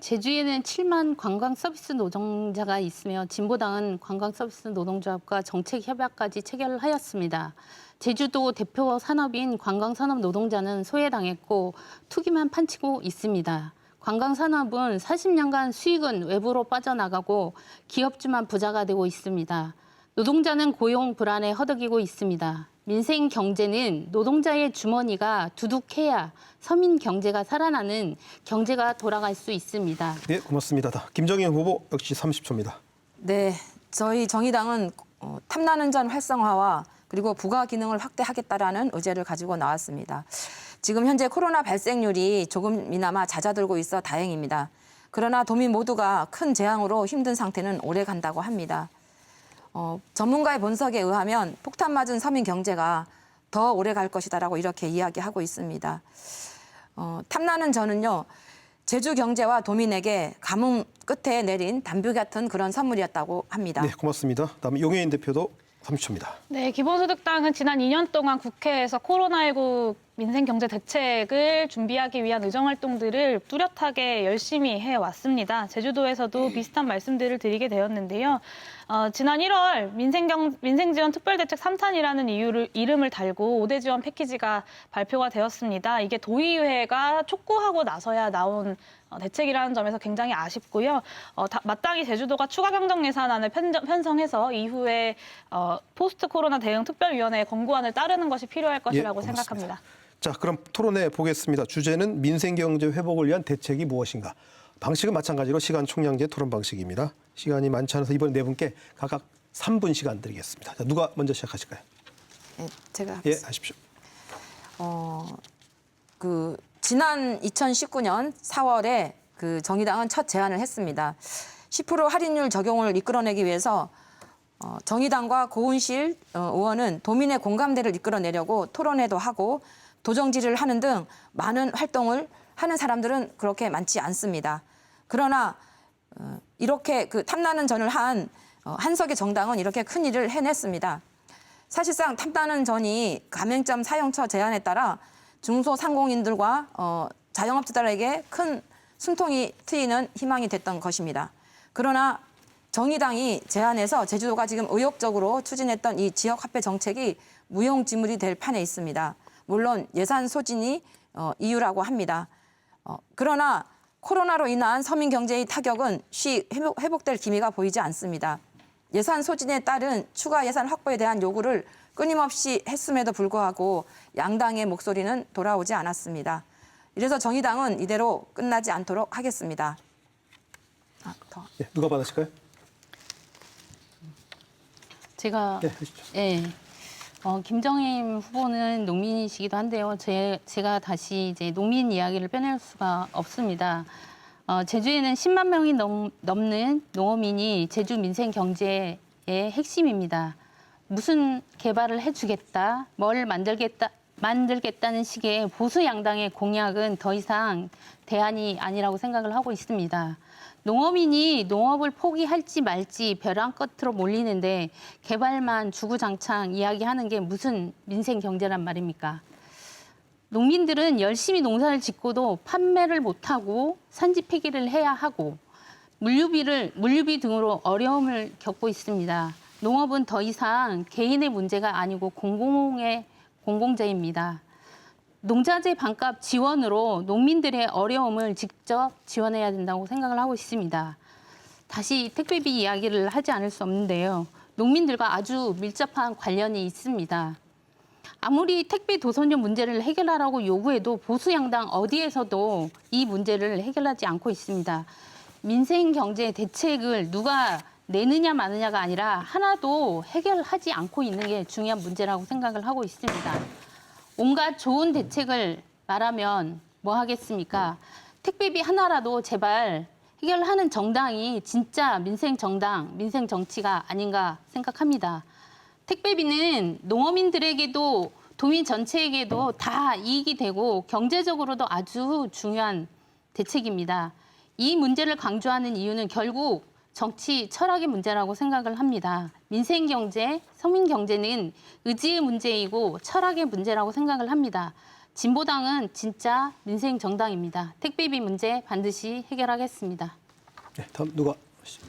E: 제주에는 7만 관광서비스 노동자가 있으며 진보당은 관광서비스 노동조합과 정책협약까지 체결하였습니다. 제주도 대표 산업인 관광산업 노동자는 소외당했고 투기만 판치고 있습니다. 관광산업은 40년간 수익은 외부로 빠져나가고 기업주만 부자가 되고 있습니다. 노동자는 고용 불안에 허덕이고 있습니다. 민생 경제는 노동자의 주머니가 두둑해야 서민 경제가 살아나는 경제가 돌아갈 수 있습니다.
A: 네, 고맙습니다. 김정인 후보 역시 30초입니다.
B: 네, 저희 정의당은 탐나는 전 활성화와 그리고 부가 기능을 확대하겠다라는 의제를 가지고 나왔습니다. 지금 현재 코로나 발생률이 조금이나마 잦아들고 있어 다행입니다. 그러나 도민 모두가 큰 재앙으로 힘든 상태는 오래 간다고 합니다. 전문가의 분석에 의하면 폭탄 맞은 서민 경제가 더 오래 갈 것이다라고 이렇게 이야기하고 있습니다. 탐나는 전은요, 제주 경제와 도민에게 가뭄 끝에 내린 단비 같은 그런 선물이었다고 합니다.
A: 네, 고맙습니다. 다음 용혜인 대표도 30초입니다.
C: 네, 기본소득당은 지난 2년 동안 국회에서 코로나19 민생경제 대책을 준비하기 위한 의정활동들을 뚜렷하게 열심히 해왔습니다. 제주도에서도 비슷한 말씀들을 드리게 되었는데요. 지난 1월 민생지원 특별대책 3탄이라는 이름을 달고 5대 지원 패키지가 발표가 되었습니다. 이게 도의회가 촉구하고 나서야 나온 대책이라는 점에서 굉장히 아쉽고요. 마땅히 제주도가 추가 경정 예산안을 편성해서 이후에 포스트 코로나 대응 특별위원회의 권고안을 따르는 것이 필요할 것이라고
A: 고맙습니다.
C: 생각합니다.
A: 자, 그럼 토론해 보겠습니다. 주제는 민생경제 회복을 위한 대책이 무엇인가? 방식은 마찬가지로 시간 총량제 토론 방식입니다. 시간이 많지 않아서 이번 네 분께 각각 3분 시간 드리겠습니다. 자, 누가 먼저 시작하실까요?
B: 네, 제가
A: 예, 하십시오.
B: 지난 2019년 4월에 정의당은 첫 제안을 했습니다. 10% 할인율 적용을 이끌어내기 위해서 정의당과 고은실 의원은 도민의 공감대를 이끌어내려고 토론회도 하고 도정질을 하는 등 많은 활동을 하는 사람들은 그렇게 많지 않습니다. 그러나 이렇게 탐나는 전을 한 한석의 정당은 이렇게 큰 일을 해냈습니다. 사실상 탐나는 전이 가맹점 사용처 제한에 따라 중소상공인들과 자영업자들에게 큰 숨통이 트이는 희망이 됐던 것입니다. 그러나 정의당이 제안해서 제주도가 지금 의욕적으로 추진했던 이 지역화폐 정책이 무용지물이 될 판에 있습니다. 물론 예산 소진이 이유라고 합니다. 그러나 코로나로 인한 서민 경제의 타격은 회복될 기미가 보이지 않습니다. 예산 소진에 따른 추가 예산 확보에 대한 요구를 끊임없이 했음에도 불구하고 양당의 목소리는 돌아오지 않았습니다. 이래서 정의당은 이대로 끝나지 않도록 하겠습니다.
A: 예, 누가 받으실까요?
E: 제가
A: 네, 하시죠.
E: 예. 김정임 후보는 농민이시기도 한데요. 제가 다시 이제 농민 이야기를 빼낼 수가 없습니다. 제주에는 10만 명이 넘는 농어민이 제주 민생 경제의 핵심입니다. 무슨 개발을 해주겠다, 뭘 만들겠다는 식의 보수 양당의 공약은 더 이상 대안이 아니라고 생각을 하고 있습니다. 농어민이 농업을 포기할지 말지 벼랑 끝으로 몰리는데 개발만 주구장창 이야기하는 게 무슨 민생 경제란 말입니까? 농민들은 열심히 농사를 짓고도 판매를 못하고 산지 폐기를 해야 하고 물류비 등으로 어려움을 겪고 있습니다. 농업은 더 이상 개인의 문제가 아니고 공공재입니다. 농자재 반값 지원으로 농민들의 어려움을 직접 지원해야 된다고 생각을 하고 있습니다. 다시 택배비 이야기를 하지 않을 수 없는데요. 농민들과 아주 밀접한 관련이 있습니다. 아무리 택배 도선료 문제를 해결하라고 요구해도 보수 양당 어디에서도 이 문제를 해결하지 않고 있습니다. 민생 경제 대책을 누가 내느냐 마느냐가 아니라 하나도 해결하지 않고 있는 게 중요한 문제라고 생각을 하고 있습니다. 온갖 좋은 대책을 말하면 뭐 하겠습니까? 택배비 하나라도 제발 해결하는 정당이 진짜 민생 정당, 민생 정치가 아닌가 생각합니다. 택배비는 농어민들에게도 도민 전체에게도 다 이익이 되고 경제적으로도 아주 중요한 대책입니다. 이 문제를 강조하는 이유는 결국 정치 철학의 문제라고 생각을 합니다. 민생 경제, 서민 경제는 의지의 문제이고 철학의 문제라고 생각을 합니다. 진보당은 진짜 민생 정당입니다. 택배비 문제 반드시 해결하겠습니다.
A: 네, 다음 누가 하시죠?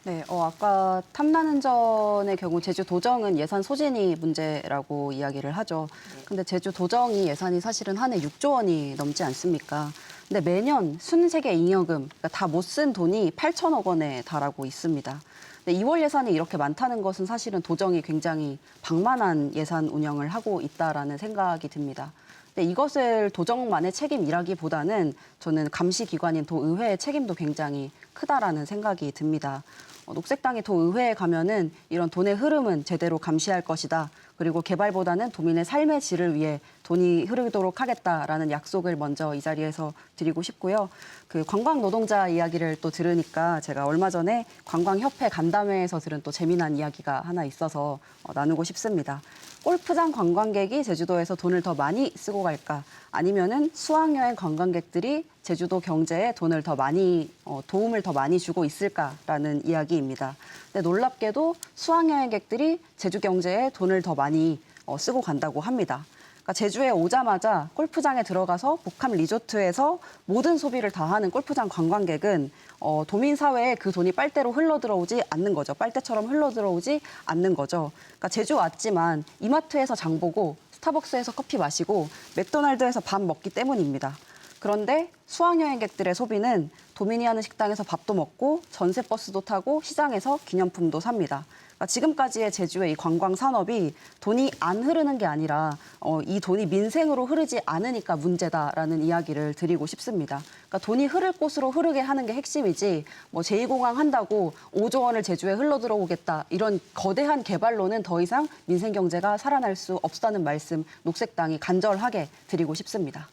D: 네, 아까 탐나는 전의 경우 제주 도정은 예산 소진이 문제라고 이야기를 하죠. 근데 제주 도정이 예산이 사실은 한 해 6조 원이 넘지 않습니까? 근데 매년 순세계 잉여금, 그러니까 다 못 쓴 돈이 8천억 원에 달하고 있습니다. 근데 2월 예산이 이렇게 많다는 것은 사실은 도정이 굉장히 방만한 예산 운영을 하고 있다라는 생각이 듭니다. 근데 이것을 도정만의 책임이라기보다는 저는 감시기관인 도의회의 책임도 굉장히 크다라는 생각이 듭니다. 녹색당이 도의회에 가면은 이런 돈의 흐름은 제대로 감시할 것이다. 그리고 개발보다는 도민의 삶의 질을 위해 돈이 흐르도록 하겠다라는 약속을 먼저 이 자리에서 드리고 싶고요. 그 관광 노동자 이야기를 또 들으니까 제가 얼마 전에 관광협회 간담회에서 들은 또 재미난 이야기가 하나 있어서 나누고 싶습니다. 골프장 관광객이 제주도에서 돈을 더 많이 쓰고 갈까? 아니면은 수학여행 관광객들이 제주도 경제에 돈을 더 많이 도움을 더 많이 주고 있을까라는 이야기입니다. 근데 놀랍게도 수학여행객들이 제주 경제에 돈을 더 많이 쓰고 간다고 합니다. 그러니까 제주에 오자마자 골프장에 들어가서 복합 리조트에서 모든 소비를 다 하는 골프장 관광객은 도민 사회에 그 돈이 빨대로 흘러들어오지 않는 거죠. 빨대처럼 흘러들어오지 않는 거죠. 그러니까 제주 왔지만 이마트에서 장 보고 스타벅스에서 커피 마시고 맥도날드에서 밥 먹기 때문입니다. 그런데 수학여행객들의 소비는 도민이 하는 식당에서 밥도 먹고 전세버스도 타고 시장에서 기념품도 삽니다. 그러니까 지금까지의 제주의 이 관광 산업이 돈이 안 흐르는 게 아니라 이 돈이 민생으로 흐르지 않으니까 문제다라는 이야기를 드리고 싶습니다. 그러니까 돈이 흐를 곳으로 흐르게 하는 게 핵심이지 뭐 제2공항 한다고 5조 원을 제주에 흘러 들어오겠다 이런 거대한 개발로는 더 이상 민생 경제가 살아날 수 없다는 말씀 녹색당이 간절하게 드리고 싶습니다.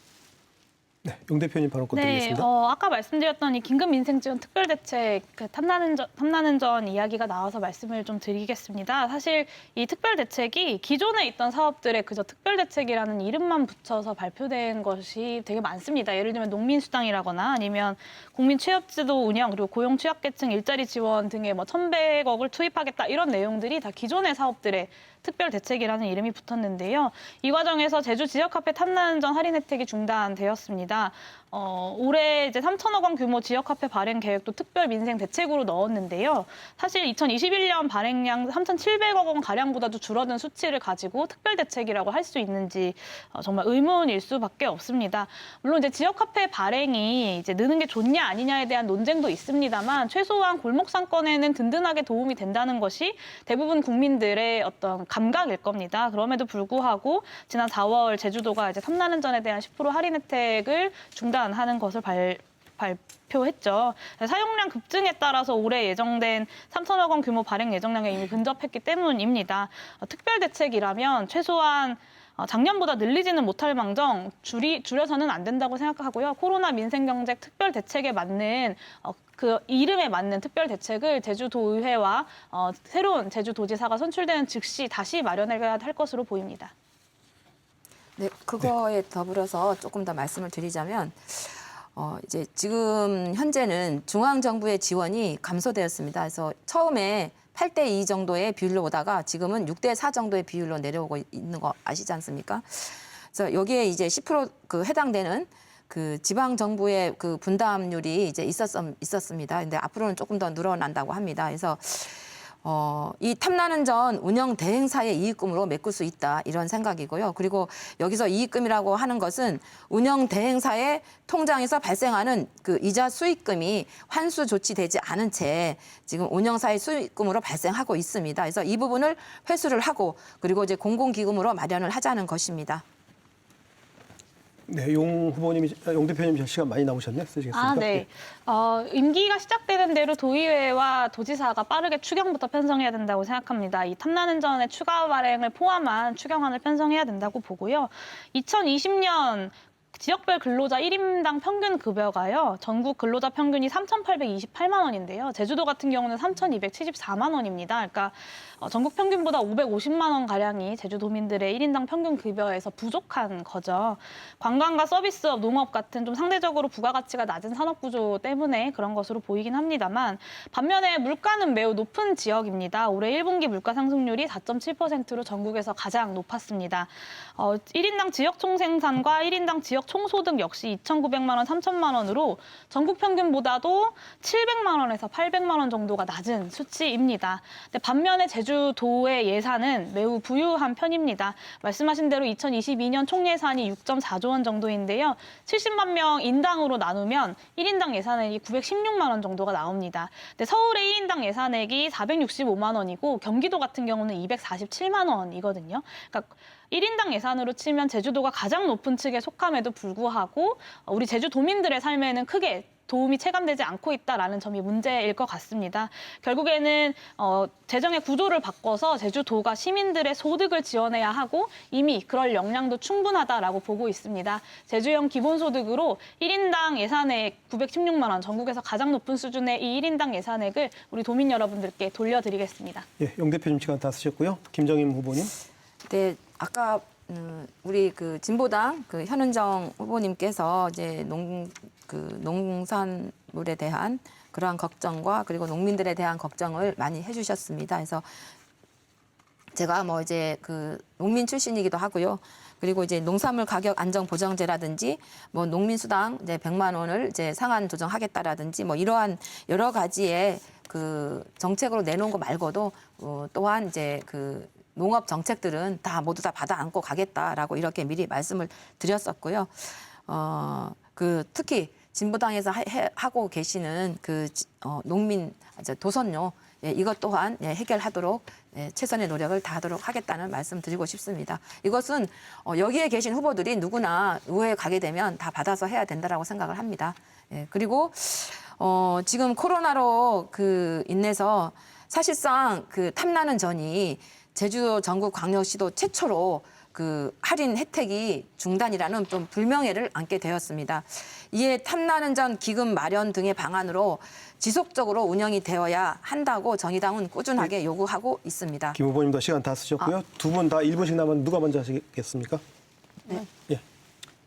A: 네, 용 대표님 발언권
C: 네,
A: 드리겠습니다.
C: 아까 말씀드렸던 이 긴급 민생 지원 특별 대책 그 탐나는 전 이야기가 나와서 말씀을 좀 드리겠습니다. 사실 이 특별 대책이 기존에 있던 사업들에 그저 특별 대책이라는 이름만 붙여서 발표된 것이 되게 많습니다. 예를 들면 농민수당이라거나 아니면 국민 취업지도 운영 그리고 고용 취약계층 일자리 지원 등의 뭐 1,100억을 투입하겠다 이런 내용들이 다 기존의 사업들의 특별 대책이라는 이름이 붙었는데요. 이 과정에서 제주 지역화폐 탐나는 전 할인 혜택이 중단되었습니다. 올해 이제 3,000억 원 규모 지역화폐 발행 계획도 특별 민생 대책으로 넣었는데요. 사실 2021년 발행량 3,700억 원 가량보다도 줄어든 수치를 가지고 특별 대책이라고 할 수 있는지 정말 의문일 수밖에 없습니다. 물론 이제 지역화폐 발행이 이제 느는 게 좋냐 아니냐에 대한 논쟁도 있습니다만 최소한 골목 상권에는 든든하게 도움이 된다는 것이 대부분 국민들의 어떤 감각일 겁니다. 그럼에도 불구하고 지난 4월 제주도가 이제 탐나는 전에 대한 10% 할인 혜택을 중단하는 것을 발표했죠. 사용량 급증에 따라서 올해 예정된 3,000억 원 규모 발행 예정량에 이미 근접했기 때문입니다. 특별 대책이라면 최소한 작년보다 늘리지는 못할 망정 줄여서는 안 된다고 생각하고요. 코로나 민생경제 특별 대책에 맞는 그 이름에 맞는 특별 대책을 제주도의회와 새로운 제주도지사가 선출되는 즉시 다시 마련해야 할 것으로 보입니다.
B: 네, 그거에 더불어서 조금 더 말씀을 드리자면 이제 지금 현재는 중앙 정부의 지원이 감소되었습니다. 그래서 처음에 8대2 정도의 비율로 오다가 지금은 6대4 정도의 비율로 내려오고 있는 거 아시지 않습니까? 그래서 여기에 이제 10% 그 해당되는 그 지방 정부의 그 분담률이 이제 있었습니다. 근데 앞으로는 조금 더 늘어난다고 합니다. 그래서 이 탐나는 전 운영 대행사의 이익금으로 메꿀 수 있다 이런 생각이고요. 그리고 여기서 이익금이라고 하는 것은 운영 대행사의 통장에서 발생하는 그 이자 수익금이 환수 조치되지 않은 채 지금 운영사의 수익금으로 발생하고 있습니다. 그래서 이 부분을 회수를 하고 그리고 이제 공공기금으로 마련을 하자는 것입니다.
A: 네, 용 대표님 시간 많이 남으셨네. 쓰시겠습니까?
C: 네. 임기가 시작되는 대로 도의회와 도지사가 빠르게 추경부터 편성해야 된다고 생각합니다. 이 탐나는 전의 추가 발행을 포함한 추경안을 편성해야 된다고 보고요. 2020년 지역별 근로자 1인당 평균 급여가요. 전국 근로자 평균이 3,828만 원인데요. 제주도 같은 경우는 3,274만 원입니다. 그러니까 전국 평균보다 550만 원 가량이 제주도민들의 1인당 평균 급여에서 부족한 거죠. 관광과 서비스업, 농업 같은 좀 상대적으로 부가가치가 낮은 산업 구조 때문에 그런 것으로 보이긴 합니다만 반면에 물가는 매우 높은 지역입니다. 올해 1분기 물가 상승률이 4.7%로 전국에서 가장 높았습니다. 1인당 지역 총생산과 1인당 지역 총소득 역시 2,900만 원, 3천만 원으로 전국 평균보다도 700만 원에서 800만 원 정도가 낮은 수치입니다. 근데 반면에 제주도의 예산은 매우 부유한 편입니다. 말씀하신 대로 2022년 총 예산이 6.4조 원 정도인데요. 70만 명 인당으로 나누면 1인당 예산액이 916만 원 정도가 나옵니다. 근데 서울의 1인당 예산액이 465만 원이고 경기도 같은 경우는 247만 원이거든요. 그러니까 1인당 예산으로 치면 제주도가 가장 높은 측에 속함에도 불구하고 우리 제주도민들의 삶에는 크게 도움이 체감되지 않고 있다라는 점이 문제일 것 같습니다. 결국에는 재정의 구조를 바꿔서 제주도가 시민들의 소득을 지원해야 하고 이미 그럴 역량도 충분하다라고 보고 있습니다. 제주형 기본소득으로 1인당 예산액 916만 원, 전국에서 가장 높은 수준의 이 1인당 예산액을 우리 도민 여러분들께 돌려드리겠습니다.
A: 예, 용 대표님 시간 다 쓰셨고요. 김정임 후보님.
B: 네, 아까 우리 그 진보당 그 현은정 후보님께서 이제 농산물에 대한 그러한 걱정과 그리고 농민들에 대한 걱정을 많이 해주셨습니다. 그래서 제가 뭐 이제 그 농민 출신이기도 하고요. 그리고 이제 농산물 가격 안정 보정제라든지 뭐 농민수당 이제 100만 원을 이제 상한 조정하겠다라든지 뭐 이러한 여러 가지의 그 정책으로 내놓은 거 말고도 또한 이제 그 농업 정책들은 모두 다 받아 안고 가겠다라고 이렇게 미리 말씀을 드렸었고요. 특히 진보당에서 하고 계시는 농민 도선료 이것 또한 해결하도록 최선의 노력을 다하도록 하겠다는 말씀 드리고 싶습니다. 이것은 여기에 계신 후보들이 누구나 의회에 가게 되면 다 받아서 해야 된다라고 생각을 합니다. 그리고 지금 코로나로 인해서 사실상 탐나는 전이 제주도 전국광역시도 최초로 할인 혜택이 중단이라는 좀 불명예를 안게 되었습니다. 이에 탐나는 전 기금 마련 등의 방안으로 지속적으로 운영이 되어야 한다고 정의당은 꾸준하게 요구하고 있습니다.
A: 김 후보님도 시간 다 쓰셨고요. 두 분 다 1분씩 남았는데 누가 먼저 하시겠습니까?
D: 네.
A: 예.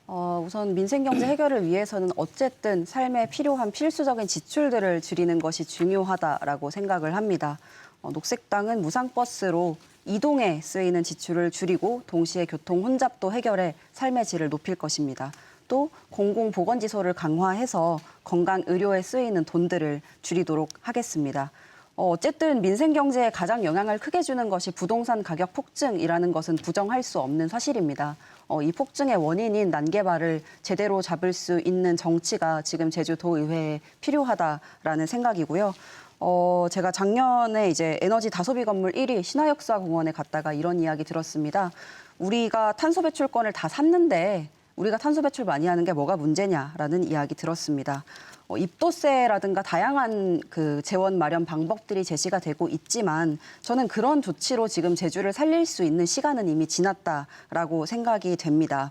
D: 우선 민생경제 해결을 위해서는 어쨌든 삶에 필요한 필수적인 지출들을 줄이는 것이 중요하다라고 생각을 합니다. 녹색당은 무상버스로 이동에 쓰이는 지출을 줄이고 동시에 교통 혼잡도 해결해 삶의 질을 높일 것입니다. 또 공공보건시설을 강화해서 건강의료에 쓰이는 돈들을 줄이도록 하겠습니다. 어쨌든 민생경제에 가장 영향을 크게 주는 것이 부동산 가격 폭증이라는 것은 부정할 수 없는 사실입니다. 이 폭증의 원인인 난개발을 제대로 잡을 수 있는 정치가 지금 제주도의회에 필요하다라는 생각이고요. 제가 작년에 이제 에너지 다소비 건물 1위 신화역사공원에 갔다가 이런 이야기 들었습니다. 우리가 탄소 배출권을 다 샀는데 우리가 탄소 배출 많이 하는 게 뭐가 문제냐라는 이야기 들었습니다. 입도세라든가 다양한 재원 마련 방법들이 제시가 되고 있지만 저는 그런 조치로 지금 제주를 살릴 수 있는 시간은 이미 지났다라고 생각이 됩니다.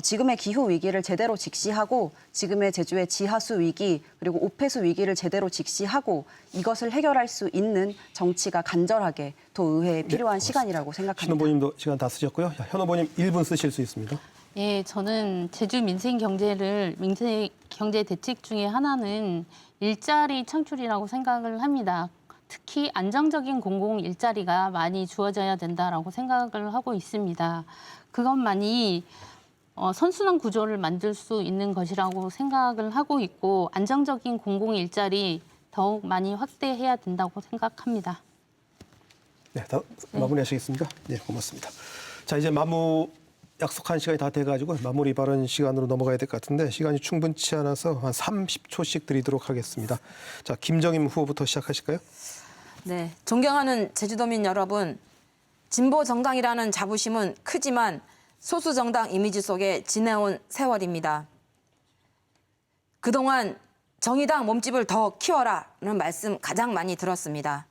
D: 지금의 기후 위기를 제대로 직시하고 지금의 제주의 지하수 위기 그리고 오폐수 위기를 제대로 직시하고 이것을 해결할 수 있는 정치가 간절하게 도의회에 필요한 시간이라고 생각합니다.
A: 신 후보님도 시간 다 쓰셨고요. 현 후보님 1분 쓰실 수 있습니다.
E: 예, 저는 제주 민생 경제 대책 중에 하나는 일자리 창출이라고 생각을 합니다. 특히 안정적인 공공 일자리가 많이 주어져야 된다라고 생각을 하고 있습니다. 그것만이 선순환 구조를 만들 수 있는 것이라고 생각을 하고 있고 안정적인 공공 일자리 더욱 많이 확대해야 된다고 생각합니다.
A: 네, 다 마무리하시겠습니까? 네, 고맙습니다. 자, 이제 약속한 시간이 다 돼가지고 마무리 발언 시간으로 넘어가야 될 것 같은데 시간이 충분치 않아서 한 30초씩 드리도록 하겠습니다. 자, 김정임 후보부터 시작하실까요?
B: 네, 존경하는 제주도민 여러분, 진보 정당이라는 자부심은 크지만 소수 정당 이미지 속에 지내온 세월입니다. 그동안 정의당 몸집을 더 키워라는 말씀 가장 많이 들었습니다.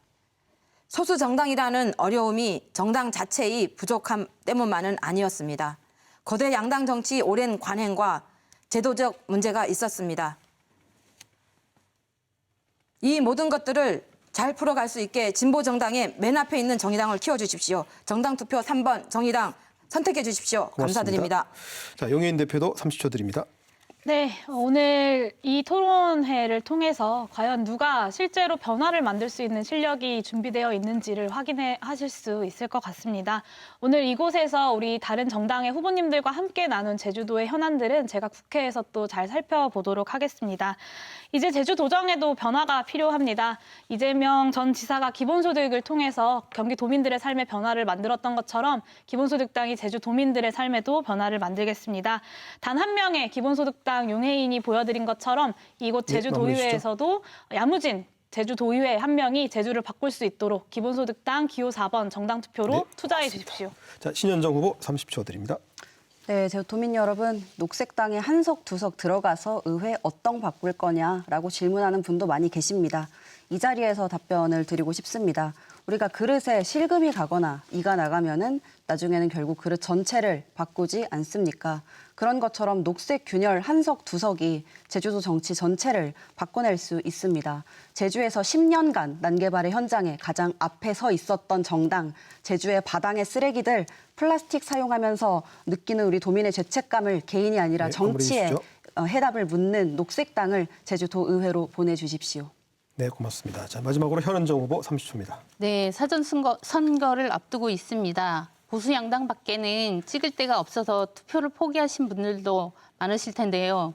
B: 소수 정당이라는 어려움이 정당 자체의 부족함 때문만은 아니었습니다. 거대 양당 정치 오랜 관행과 제도적 문제가 있었습니다. 이 모든 것들을 잘 풀어갈 수 있게 진보 정당의 맨 앞에 있는 정의당을 키워주십시오. 정당 투표 3번 정의당 선택해 주십시오.
A: 고맙습니다.
B: 감사드립니다.
A: 자, 용혜인 대표도 30초 드립니다.
C: 네, 오늘 이 토론회를 통해서 과연 누가 실제로 변화를 만들 수 있는 실력이 준비되어 있는지를 확인하실 수 있을 것 같습니다. 오늘 이곳에서 우리 다른 정당의 후보님들과 함께 나눈 제주도의 현안들은 제가 국회에서 또 잘 살펴보도록 하겠습니다. 이제 제주도정에도 변화가 필요합니다. 이재명 전 지사가 기본소득을 통해서 경기도민들의 삶의 변화를 만들었던 것처럼 기본소득당이 제주도민들의 삶에도 변화를 만들겠습니다. 단 한 명의 기본소득당 용해인이 보여드린 것처럼 이곳 제주도의회에서도 야무진 제주도의회 한 명이 제주를 바꿀 수 있도록 기본소득당 기호 4번 정당 투표로
A: 네,
C: 투자해 주십시오.
A: 자, 신현정 후보 30초 드립니다.
D: 네, 제주도민 여러분, 녹색당에 한석 두석 들어가서 의회 어떤 바꿀 거냐라고 질문하는 분도 많이 계십니다. 이 자리에서 답변을 드리고 싶습니다. 우리가 그릇에 실금이 가거나 이가 나가면은 나중에는 결국 그릇 전체를 바꾸지 않습니까? 그런 것처럼 녹색 균열 한석 두석이 제주도 정치 전체를 바꿔낼 수 있습니다. 제주에서 10년간 난개발의 현장에 가장 앞에 서 있었던 정당, 제주의 바닥의 쓰레기들 플라스틱 사용하면서 느끼는 우리 도민의 죄책감을 개인이 아니라
A: 네,
D: 정치에
A: 마무리해
D: 해답을 묻는 녹색당을 제주도의회로 보내주십시오.
A: 네, 고맙습니다. 자, 마지막으로 현은정 후보 30초입니다.
E: 네, 선거를 앞두고 있습니다. 보수 양당 밖에는 찍을 데가 없어서 투표를 포기하신 분들도 많으실 텐데요.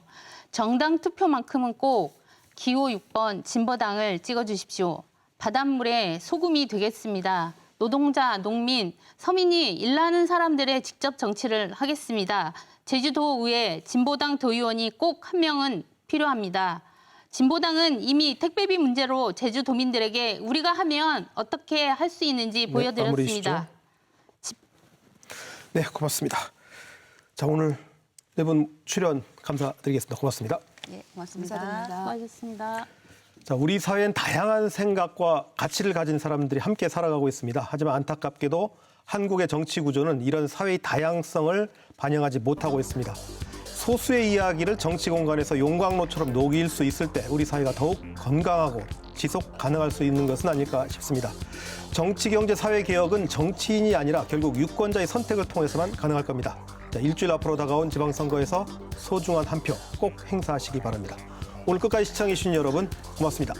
E: 정당 투표만큼은 꼭 기호 6번 진보당을 찍어주십시오. 바닷물에 소금이 되겠습니다. 노동자, 농민, 서민이 일하는 사람들의 직접 정치를 하겠습니다. 제주도의회 진보당 도의원이 꼭 한 명은 필요합니다. 진보당은 이미 택배비 문제로 제주도민들에게 우리가 하면 어떻게 할 수 있는지 보여드렸습니다.
A: 네, 고맙습니다. 자, 오늘 네 분 출연 감사드리겠습니다. 고맙습니다.
D: 네, 고맙습니다.
B: 감사드립니다.
E: 수고하셨습니다.
A: 자, 우리 사회엔 다양한 생각과 가치를 가진 사람들이 함께 살아가고 있습니다. 하지만 안타깝게도 한국의 정치 구조는 이런 사회의 다양성을 반영하지 못하고 있습니다. 소수의 이야기를 정치 공간에서 용광로처럼 녹일 수 있을 때 우리 사회가 더욱 건강하고 지속 가능할 수 있는 것은 아닐까 싶습니다. 정치, 경제, 사회 개혁은 정치인이 아니라 결국 유권자의 선택을 통해서만 가능할 겁니다. 자, 일주일 앞으로 다가온 지방선거에서 소중한 한 표 꼭 행사하시기 바랍니다. 오늘 끝까지 시청해주신 여러분 고맙습니다.